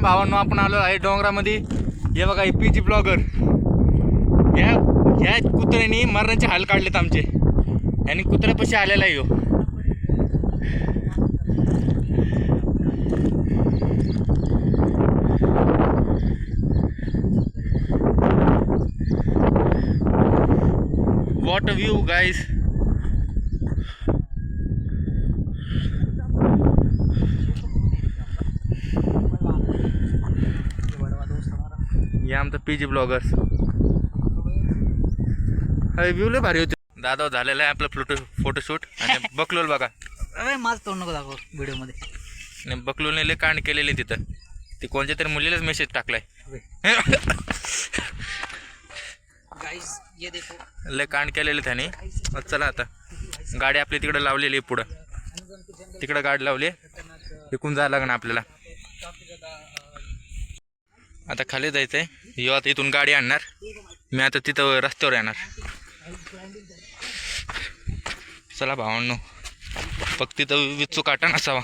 भावांनो आपण आलो आहे डोंगरामध्ये. हे बघा पीजी ब्लॉगर. ह्या कुत्र्याने मरणाचे हाल काढलेत आमचे. आणि कुत्र्यापाशी आलेला आहे ह्यो. What a view, guys. ये आमचं पीजी ब्लॉगर्स. अरे व्ह्यू लय भारी होते. दादा झालेला आहे आपलं फोटोशूट. आणि बकलोल बघा. अरे माझं तोंड नको दाखव व्हिडिओ मध्ये. आणि बकलोलने लय कांड केलेले तिथं. ते कोणत्या तरी मुलीलाच मेसेज टाकलाय. गाइस ये देखो. लय कांड केलेले त्याने. चला आता गाडी आपली तिकडे लावलेली आहे. पुढं तिकडं गाडी लावली. इकून जायला लागणार आपल्याला. आता खाली जायचं आहे. यो आता इथून गाडी आणणार. मी आता तिथं रस्त्यावर येणार. चला भावांनो, फक्त तिथं विचू काटा नसावा.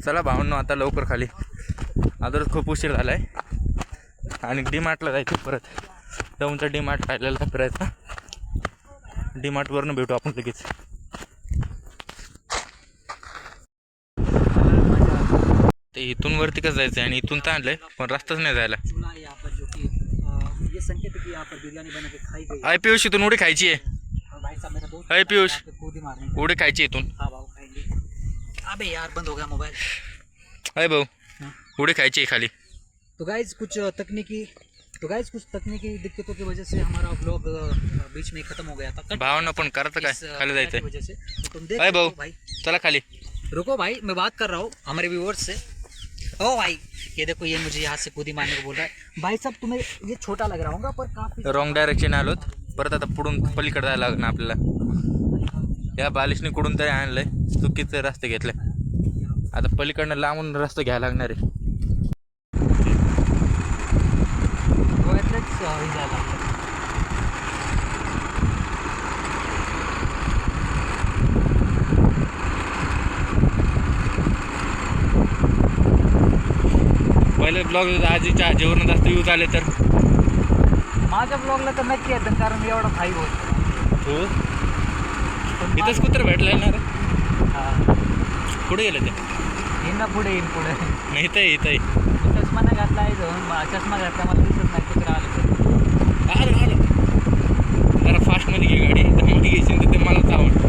चला भावांनो आता लवकर खाली. अजूनच खूप उशीर झाला आहे. आणि डीमार्टला जायचं परत. जाऊनचा डीमार्ट राहिलेला फिरायचा. डीमार्टवरनं भेटू आपण लगेच. ते इथून वरती कसं जायचं आहे. आणि इथून तर आणलंय पण रस्ताच नाही जायला. अय पियुष इथून उडी खायची आहे. अय पियुष उडी खायची इथून. अबे यार बंद हो गया मोबाइल. अय भाऊ उडी खायची आहे खाली. तो गाइस कुछ तकनीकी दिक्कतों की वजह से हमारा व्लॉग बीच में खत्म हो गया था. भावांना पण करायचं काय खाली जायचंय. तो तुम देख अय भाऊ भाई. चला खाली. रुको भाई मैं बात कर रहा हूँ हमारे व्यूअर्स से. ओ भाई ये देखो ये मुझे यहाँ से कूदी मारने को बोल रहा है. भाई साहब तुम्हें ये छोटा लग रहा होगा पर काफी रॉंग डायरेक्शन आलोत. परत आता पुढून पलीकडे जायला लागणार आपल्याला. या बालिशने कुठून तरी आणलंय. चुकीचे रस्ते घेतले. आता पलीकडनं लांबून रस्ता घ्यायला लागणार आहे. पहिले ब्लॉग आजीच्या आजीवरून जास्त यूज आले तर माझ्या ब्लॉगला तर नक्की येतं कारण मी एवढा फाईव्ह होतो. हो इथंच कुत्र भेटलंय ना रे. हां कुठे गेलं ते. येईन ना पुढे येईन पुढे. नाही इथं इथं चष्मा नाही घातला आहे जाऊन. चष्मा घातला मला दिसत नाही कुत्रा आलं. आलं आलं जरा फास्टमध्ये घे गाडी. मध्ये घ्यायची तर ते मलाच आवडतं.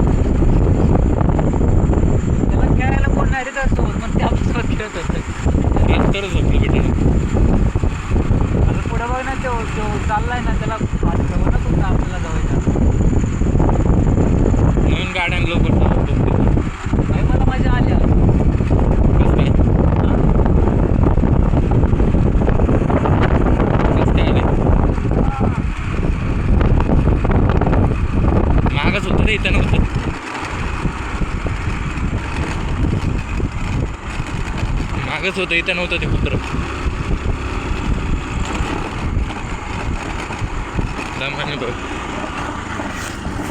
त्याला खेळायला कोण नाही रे त्यासोबत पण ते आपल्यासोबत खेळत होतं. तरच झोपलं भेटेल. आता पुढे बघ ना तो चाललाय ना त्याला हात ठेवू ना तुमचा आपल्याला जवळचा. नवीन गाड्या लवकर भाई मला मजा आली. कसं काय आले. मागच होतं रे इथं नव्हतं. मागच होतं इथं नव्हतं ते कुत्रं. सामान्य भाऊ